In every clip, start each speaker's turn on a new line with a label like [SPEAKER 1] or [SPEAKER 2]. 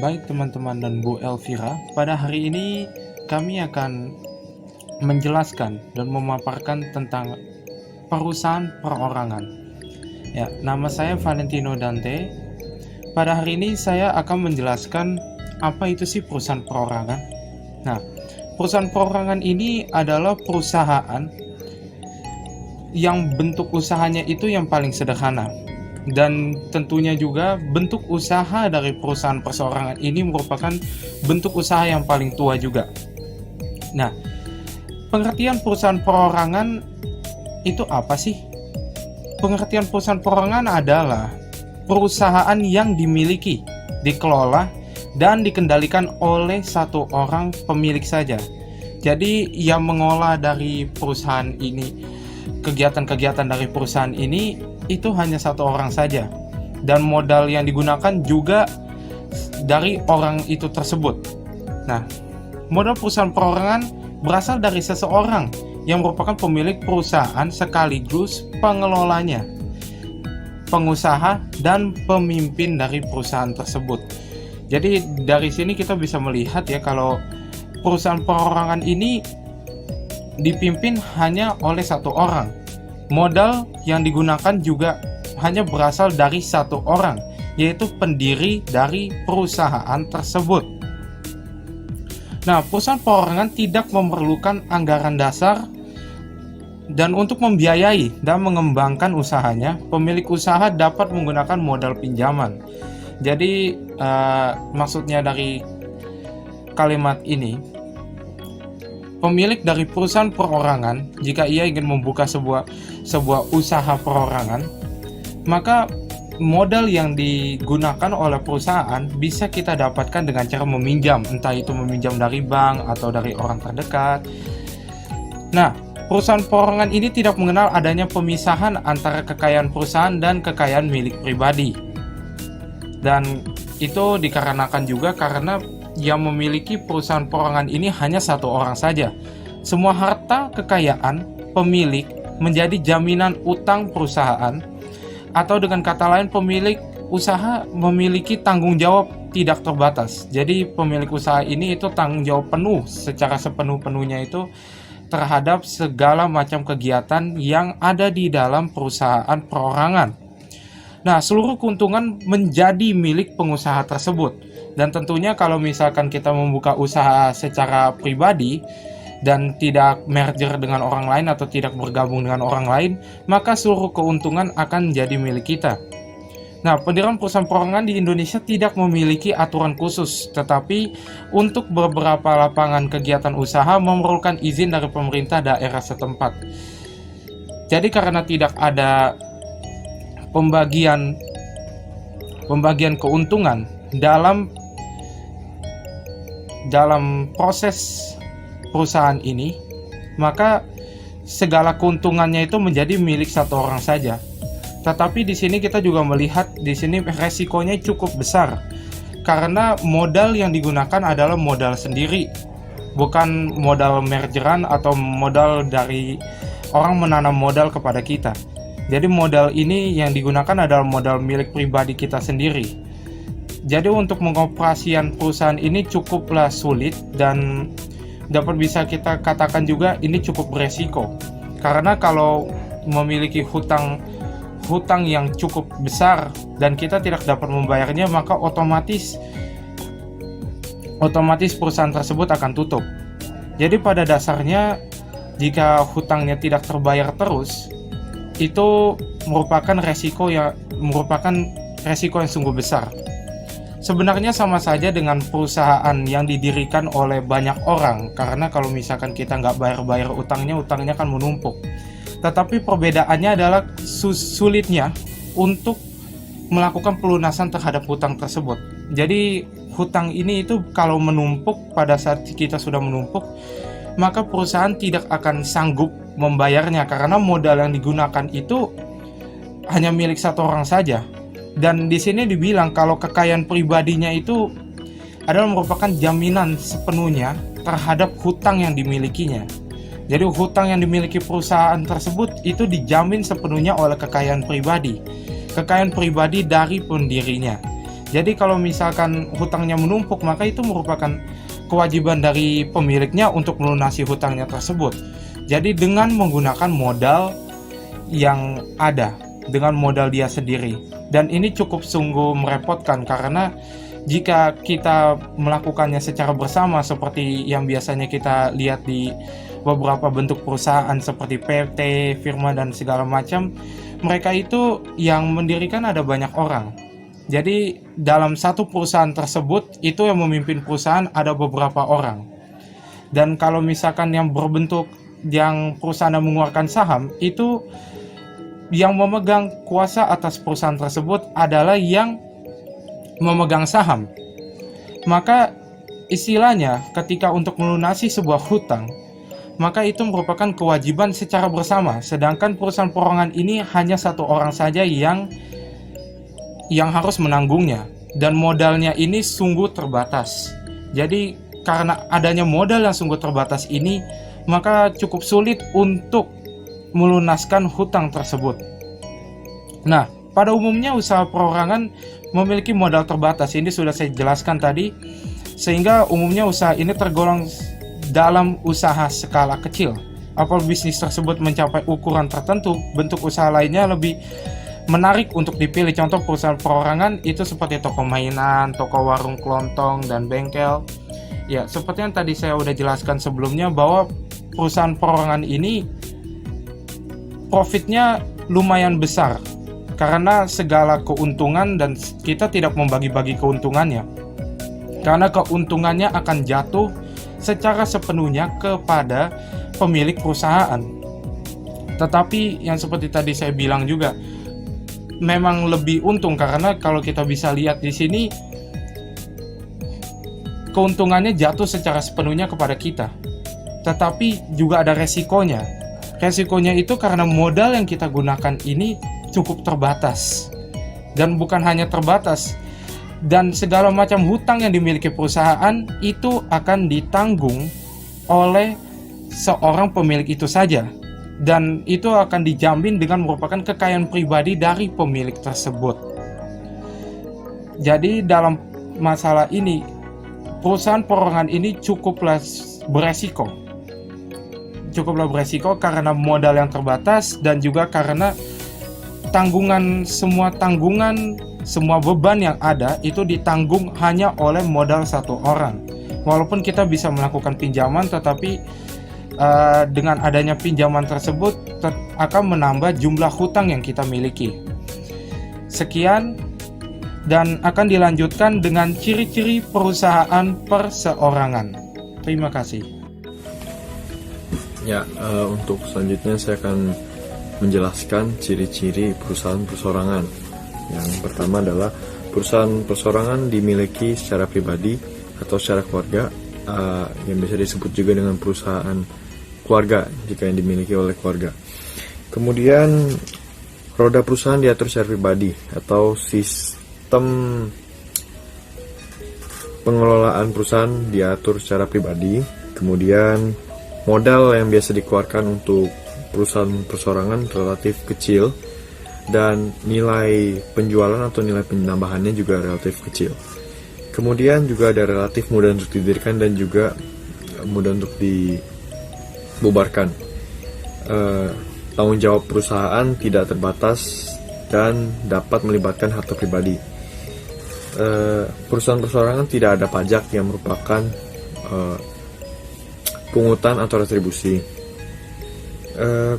[SPEAKER 1] Baik teman-teman dan Bu Elvira, pada hari ini kami akan menjelaskan dan memaparkan tentang perusahaan perorangan. Ya, nama saya Valentino Dante. Pada hari ini saya akan menjelaskan apa itu sih perusahaan perorangan. Nah, perusahaan perorangan ini adalah perusahaan yang bentuk usahanya itu yang paling sederhana. Dan tentunya juga bentuk usaha dari perusahaan perseorangan ini merupakan bentuk usaha yang paling tua juga. Nah, pengertian perusahaan perorangan itu apa sih? Pengertian perusahaan perorangan adalah perusahaan yang dimiliki, dikelola, dan dikendalikan oleh satu orang pemilik saja. Jadi yang mengolah dari perusahaan ini, kegiatan-kegiatan dari perusahaan ini itu hanya satu orang saja, dan modal yang digunakan juga dari orang itu tersebut. Nah, modal perusahaan perorangan berasal dari seseorang yang merupakan pemilik perusahaan sekaligus pengelolanya, pengusaha, dan pemimpin dari perusahaan tersebut. Jadi dari sini kita bisa melihat ya, kalau perusahaan perorangan ini dipimpin hanya oleh satu orang. Modal yang digunakan juga hanya berasal dari satu orang, yaitu pendiri dari perusahaan tersebut. Nah, perusahaan perorangan tidak memerlukan anggaran dasar, dan untuk membiayai dan mengembangkan usahanya, pemilik usaha dapat menggunakan modal pinjaman. Jadi maksudnya dari kalimat ini, pemilik dari perusahaan perorangan, jika ia ingin membuka sebuah usaha perorangan, maka modal yang digunakan oleh perusahaan bisa kita dapatkan dengan cara meminjam, entah itu meminjam dari bank atau dari orang terdekat. Nah, perusahaan perorangan ini tidak mengenal adanya pemisahan antara kekayaan perusahaan dan kekayaan milik pribadi. Dan itu dikarenakan juga karena yang memiliki perusahaan perorangan ini hanya satu orang saja. Semua harta kekayaan pemilik menjadi jaminan utang perusahaan, atau dengan kata lain, pemilik usaha memiliki tanggung jawab tidak terbatas. Jadi pemilik usaha ini itu tanggung jawab penuh, secara sepenuh-penuhnya itu terhadap segala macam kegiatan yang ada di dalam perusahaan perorangan. Nah, seluruh keuntungan menjadi milik pengusaha tersebut. Dan tentunya kalau misalkan kita membuka usaha secara pribadi dan tidak merger dengan orang lain atau tidak bergabung dengan orang lain, maka seluruh keuntungan akan menjadi milik kita. Nah, pendirian perusahaan perorangan di Indonesia tidak memiliki aturan khusus, tetapi untuk beberapa lapangan kegiatan usaha memerlukan izin dari pemerintah daerah setempat. Jadi karena tidak ada pembagian keuntungan dalam proses perusahaan ini, maka segala keuntungannya itu menjadi milik satu orang saja. Tetapi di sini kita juga melihat di sini resikonya cukup besar, karena modal yang digunakan adalah modal sendiri, bukan modal mergeran atau modal dari orang menanam modal kepada kita. Jadi modal ini yang digunakan adalah modal milik pribadi kita sendiri. Jadi untuk mengoperasikan perusahaan ini cukuplah sulit, dan dapat bisa kita katakan juga ini cukup beresiko. Karena kalau memiliki hutang yang cukup besar dan kita tidak dapat membayarnya, maka otomatis perusahaan tersebut akan tutup. Jadi pada dasarnya jika hutangnya tidak terbayar terus, itu merupakan resiko yang sungguh besar. Sebenarnya sama saja dengan perusahaan yang didirikan oleh banyak orang, karena kalau misalkan kita nggak bayar utangnya kan menumpuk. Tetapi perbedaannya adalah sulitnya untuk melakukan pelunasan terhadap hutang tersebut. Jadi hutang ini itu kalau menumpuk, pada saat kita sudah menumpuk, maka perusahaan tidak akan sanggup membayarnya, karena modal yang digunakan itu hanya milik satu orang saja. Dan di sini dibilang kalau kekayaan pribadinya itu adalah merupakan jaminan sepenuhnya terhadap hutang yang dimilikinya. Jadi hutang yang dimiliki perusahaan tersebut itu dijamin sepenuhnya oleh kekayaan pribadi dari pendirinya. Jadi kalau misalkan hutangnya menumpuk, maka itu merupakan kewajiban dari pemiliknya untuk melunasi hutangnya tersebut. Jadi dengan menggunakan modal yang ada, dengan modal dia sendiri. Dan ini cukup sungguh merepotkan, karena jika kita melakukannya secara bersama seperti yang biasanya kita lihat di beberapa bentuk perusahaan seperti PT, firma dan segala macam, mereka itu yang mendirikan ada banyak orang. Jadi dalam satu perusahaan tersebut, itu yang memimpin perusahaan ada beberapa orang. Dan kalau misalkan yang berbentuk yang perusahaan yang mengeluarkan saham, itu yang memegang kuasa atas perusahaan tersebut adalah yang memegang saham. Maka istilahnya ketika untuk melunasi sebuah hutang, maka itu merupakan kewajiban secara bersama. Sedangkan perusahaan perorangan ini hanya satu orang saja yang harus menanggungnya, dan modalnya ini sungguh terbatas. Jadi karena adanya modal yang sungguh terbatas ini, maka cukup sulit untuk melunaskan hutang tersebut. Nah, pada umumnya usaha perorangan memiliki modal terbatas. Ini sudah saya jelaskan tadi, sehingga umumnya usaha ini tergolong dalam usaha skala kecil. Apabila bisnis tersebut mencapai ukuran tertentu, bentuk usaha lainnya lebih menarik untuk dipilih. Contoh perusahaan perorangan itu seperti toko mainan, toko warung kelontong, dan bengkel. Ya, seperti yang tadi saya udah jelaskan sebelumnya, bahwa perusahaan perorangan ini profitnya lumayan besar karena segala keuntungan, dan kita tidak membagi-bagi keuntungannya, karena keuntungannya akan jatuh secara sepenuhnya kepada pemilik perusahaan. Tetapi yang seperti tadi saya bilang juga, memang lebih untung, karena kalau kita bisa lihat di sini, keuntungannya jatuh secara sepenuhnya kepada kita. Tetapi juga ada resikonya. Resikonya itu karena modal yang kita gunakan ini cukup terbatas. Dan bukan hanya terbatas, dan segala macam hutang yang dimiliki perusahaan itu akan ditanggung oleh seorang pemilik itu saja. Dan itu akan dijamin dengan merupakan kekayaan pribadi dari pemilik tersebut. Jadi dalam masalah ini, perusahaan perorangan ini cukuplah beresiko karena modal yang terbatas, dan juga karena semua beban yang ada itu ditanggung hanya oleh modal satu orang. Walaupun kita bisa melakukan pinjaman, tetapi dengan adanya pinjaman tersebut akan menambah jumlah hutang yang kita miliki. Sekian, dan akan dilanjutkan dengan ciri-ciri perusahaan perseorangan. Terima kasih.
[SPEAKER 2] Ya, untuk selanjutnya saya akan menjelaskan ciri-ciri perusahaan perseorangan. Yang pertama adalah perusahaan perseorangan dimiliki secara pribadi atau secara keluarga, yang bisa disebut juga dengan perusahaan keluarga jika yang dimiliki oleh keluarga. Kemudian roda perusahaan diatur secara pribadi atau sistem pengelolaan perusahaan diatur secara pribadi. Kemudian modal yang biasa dikeluarkan untuk perusahaan perseorangan relatif kecil, dan nilai penjualan atau nilai penambahannya juga relatif kecil. Kemudian juga ada relatif mudah untuk didirikan dan juga mudah untuk dibubarkan. Tanggung jawab perusahaan tidak terbatas dan dapat melibatkan harta pribadi. Perusahaan perseorangan tidak ada pajak yang merupakan pungutan atau retribusi.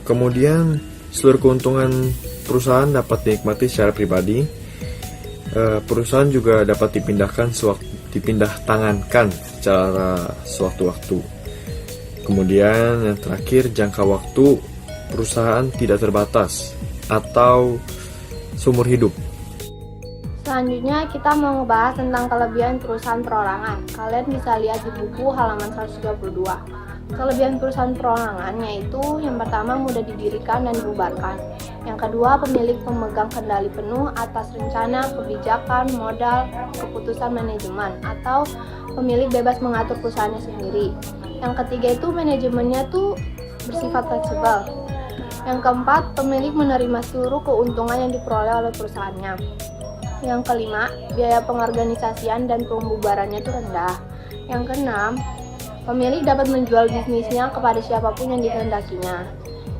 [SPEAKER 2] Kemudian seluruh keuntungan perusahaan dapat dinikmati secara pribadi. Perusahaan juga dapat dipindah tangankan secara sewaktu-waktu. Kemudian yang terakhir, jangka waktu perusahaan tidak terbatas atau seumur hidup.
[SPEAKER 3] Selanjutnya kita mau ngebahas tentang kelebihan perusahaan perorangan. Kalian bisa lihat di buku halaman 132. Kelebihan perusahaan perorangan yaitu yang pertama mudah didirikan dan dibubarkan. Yang kedua, pemilik pemegang kendali penuh atas rencana, kebijakan, modal, keputusan manajemen, atau pemilik bebas mengatur perusahaannya sendiri. Yang ketiga itu manajemennya tuh bersifat fleksibel. Yang keempat, pemilik menerima seluruh keuntungan yang diperoleh oleh perusahaannya. Yang kelima, biaya pengorganisasian dan pembubarannya itu rendah. Yang keenam, pemilik dapat menjual bisnisnya kepada siapapun yang dikehendakinya.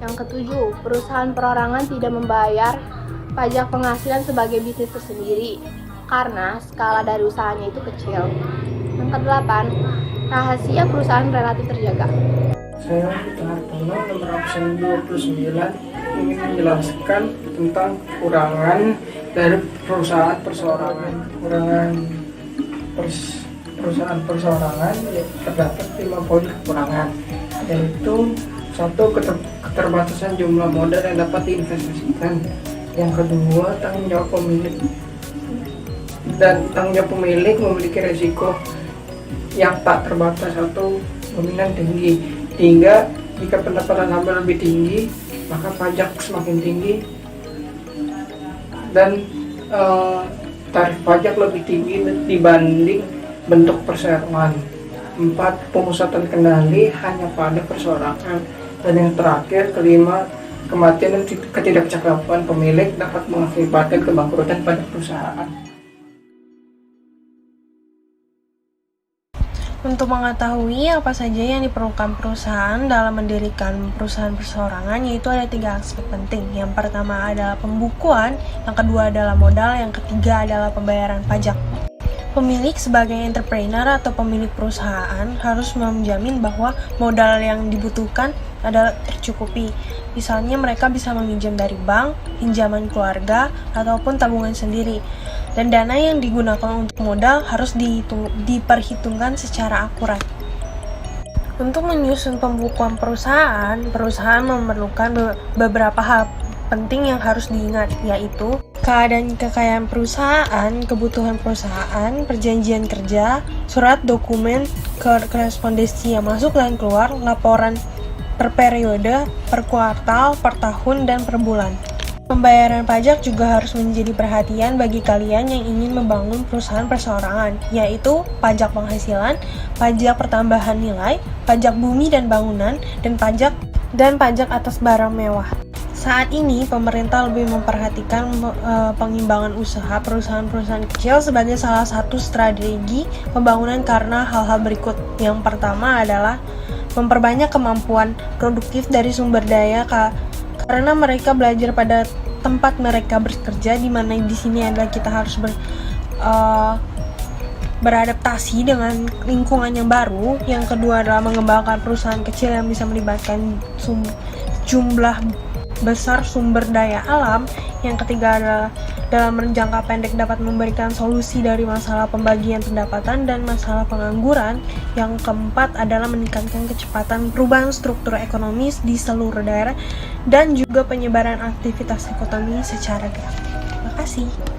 [SPEAKER 3] Yang ketujuh, perusahaan perorangan tidak membayar pajak penghasilan sebagai bisnis tersendiri karena skala dari usahanya itu kecil. Yang kedelapan, rahasia perusahaan relatif terjaga.
[SPEAKER 4] Saya Hartono nomor absen 29 ingin menjelaskan tentang kekurangan dari perusahaan perseorangan. Kekurangan perusahaan perseorangan terdapat 5 poin kekurangan, yaitu satu, keterbatasan jumlah modal yang dapat diinvestasikan. Yang kedua, tanggung jawab pemilik memiliki resiko yang tak terbatas atau dominan tinggi. 3, jika pendapatan hamba lebih tinggi, maka pajak semakin tinggi dan tarif pajak lebih tinggi dibanding bentuk perserorangan. 4, pemusatan kendali hanya pada perseorangan. Dan yang terakhir, kelima, kematian dan ketidakcakapan pemilik dapat mengakibatkan kebangkrutan pada perusahaan.
[SPEAKER 5] Untuk mengetahui apa saja yang diperlukan perusahaan dalam mendirikan perusahaan perseorangan, yaitu ada 3 aspek penting. Yang pertama adalah pembukuan, yang kedua adalah modal, yang ketiga adalah pembayaran pajak. Pemilik sebagai entrepreneur atau pemilik perusahaan harus menjamin bahwa modal yang dibutuhkan adalah tercukupi. Misalnya mereka bisa meminjam dari bank, pinjaman keluarga, ataupun tabungan sendiri. Dan dana yang digunakan untuk modal harus diperhitungkan secara akurat. Untuk menyusun pembukuan perusahaan memerlukan beberapa hal penting yang harus diingat, yaitu keadaan kekayaan perusahaan, kebutuhan perusahaan, perjanjian kerja, surat dokumen, korespondensi yang masuk dan keluar, laporan per periode, per kuartal, per tahun, dan per bulan. Pembayaran pajak juga harus menjadi perhatian bagi kalian yang ingin membangun perusahaan perseorangan, yaitu pajak penghasilan, pajak pertambahan nilai, pajak bumi dan bangunan, dan pajak atas barang mewah. Saat ini, pemerintah lebih memperhatikan pengimbangan usaha perusahaan-perusahaan kecil sebagai salah satu strategi pembangunan karena hal-hal berikut. Yang pertama adalah memperbanyak kemampuan produktif dari sumber daya karena mereka belajar pada tempat mereka bekerja, di mana di sini adalah kita harus beradaptasi dengan lingkungan yang baru. Yang kedua adalah mengembangkan perusahaan kecil yang bisa melibatkan jumlah besar sumber daya alam. Yang ketiga adalah dalam jangka pendek dapat memberikan solusi dari masalah pembagian pendapatan dan masalah pengangguran. Yang keempat adalah meningkatkan kecepatan perubahan struktur ekonomis di seluruh daerah dan juga penyebaran aktivitas ekonomi secara gratis. Terima kasih.